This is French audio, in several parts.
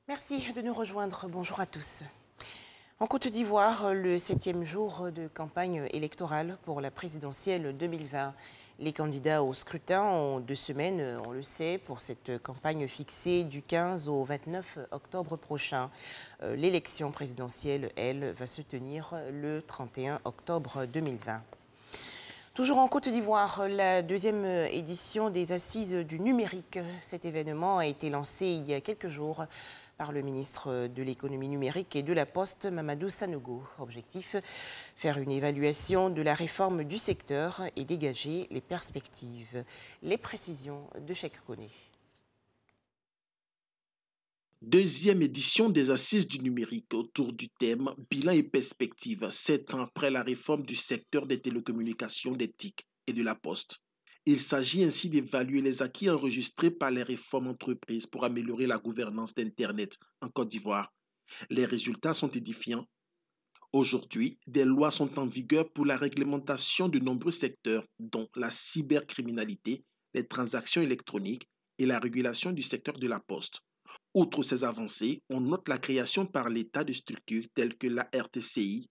Merci de nous rejoindre. Bonjour à tous. En Côte d'Ivoire, le 7e jour de campagne électorale pour la présidentielle 2020. Les candidats au scrutin ont 2 semaines, on le sait, pour cette campagne fixée du 15 au 29 octobre prochain. L'élection présidentielle, elle, va se tenir le 31 octobre 2020. Toujours en Côte d'Ivoire, la 2e édition des Assises du numérique. Cet événement a été lancé il y a quelques jours par le ministre de l'économie numérique et de la Poste, Mamadou Sanogo. Objectif, faire une évaluation de la réforme du secteur et dégager les perspectives. Les précisions de Cheikh Koné. 2e édition des Assises du numérique autour du thème « Bilan et perspectives 7 ans après la réforme du secteur des télécommunications, des TIC et de la Poste ». Il s'agit ainsi d'évaluer les acquis enregistrés par les réformes entreprises pour améliorer la gouvernance d'Internet en Côte d'Ivoire. Les résultats sont édifiants. Aujourd'hui, des lois sont en vigueur pour la réglementation de nombreux secteurs, dont la cybercriminalité, les transactions électroniques et la régulation du secteur de la poste. Outre ces avancées, on note la création par l'État de structures telles que la RTCI,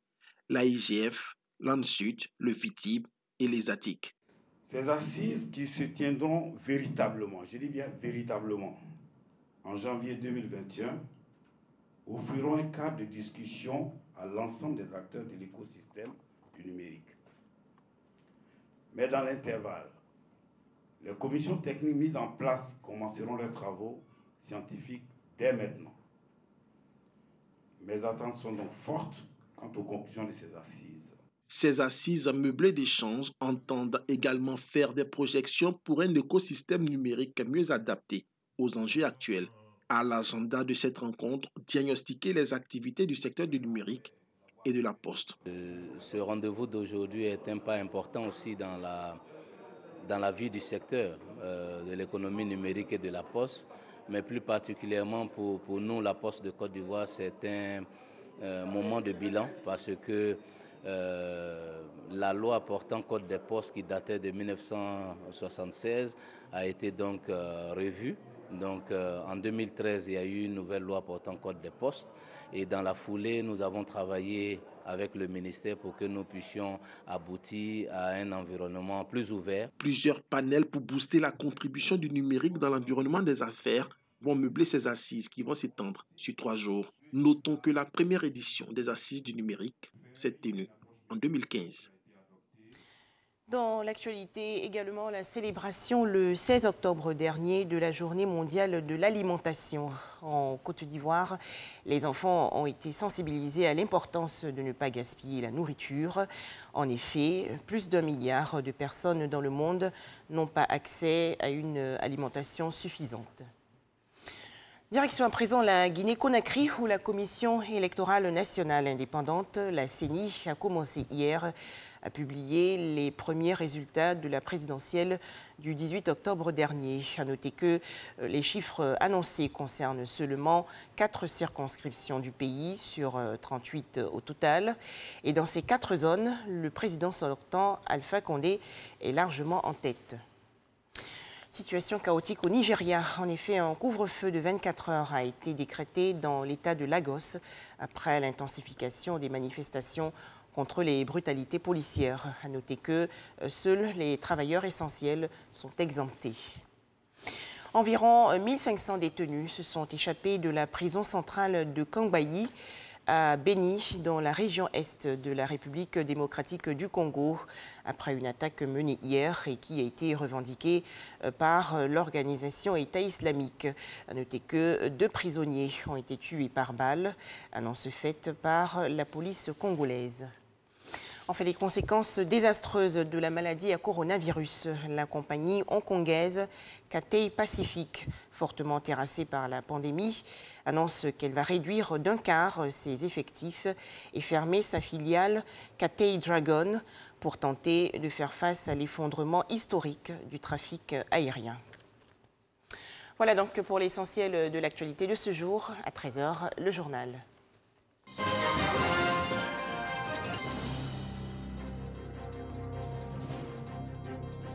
l'AIGF, l'ANSUD, le VITIB et les ATIC. Ces assises qui se tiendront véritablement, je dis bien véritablement, en janvier 2021, offriront un cadre de discussion à l'ensemble des acteurs de l'écosystème du numérique. Mais dans l'intervalle, les commissions techniques mises en place commenceront leurs travaux scientifiques dès maintenant. Mes attentes sont donc fortes quant aux conclusions de ces assises. Ces assises meublées d'échanges entendent également faire des projections pour un écosystème numérique mieux adapté aux enjeux actuels. À l'agenda de cette rencontre, diagnostiquer les activités du secteur du numérique et de la poste. Ce rendez-vous d'aujourd'hui est un pas important aussi dans la vie du secteur de l'économie numérique et de la poste, mais plus particulièrement pour nous, la Poste de Côte d'Ivoire, c'est un moment de bilan parce que la loi portant code des postes qui datait de 1976 a été donc revue. Donc en 2013, il y a eu une nouvelle loi portant code des postes et dans la foulée, nous avons travaillé avec le ministère pour que nous puissions aboutir à un environnement plus ouvert. Plusieurs panels pour booster la contribution du numérique dans l'environnement des affaires vont meubler ces assises qui vont s'étendre sur 3 jours. Notons que la première édition des assises du numérique s'est tenue en 2015. Dans l'actualité également, la célébration le 16 octobre dernier de la Journée mondiale de l'alimentation. En Côte d'Ivoire, les enfants ont été sensibilisés à l'importance de ne pas gaspiller la nourriture. En effet, plus d'1 milliard de personnes dans le monde n'ont pas accès à une alimentation suffisante. Direction à présent la Guinée-Conakry où la Commission électorale nationale indépendante, la CENI, a commencé hier à publier les premiers résultats de la présidentielle du 18 octobre dernier. À noter que les chiffres annoncés concernent seulement 4 circonscriptions du pays sur 38 au total. Et dans ces 4 zones, le président sortant, Alpha Condé, est largement en tête. Situation chaotique au Nigeria. En effet, un couvre-feu de 24 heures a été décrété dans l'État de Lagos après l'intensification des manifestations contre les brutalités policières. À noter que seuls les travailleurs essentiels sont exemptés. Environ 1500 détenus se sont échappés de la prison centrale de Kangbayi à Beni, dans la région est de la République démocratique du Congo, après une attaque menée hier et qui a été revendiquée par l'organisation État islamique. À noter que 2 prisonniers ont été tués par balle, annonce faite par la police congolaise. Enfin, les conséquences désastreuses de la maladie à coronavirus. La compagnie hongkongaise Cathay Pacific, fortement terrassée par la pandémie, annonce qu'elle va réduire d'1 quart ses effectifs et fermer sa filiale Cathay Dragon pour tenter de faire face à l'effondrement historique du trafic aérien. Voilà donc pour l'essentiel de l'actualité de ce jour. À 13 h, le journal.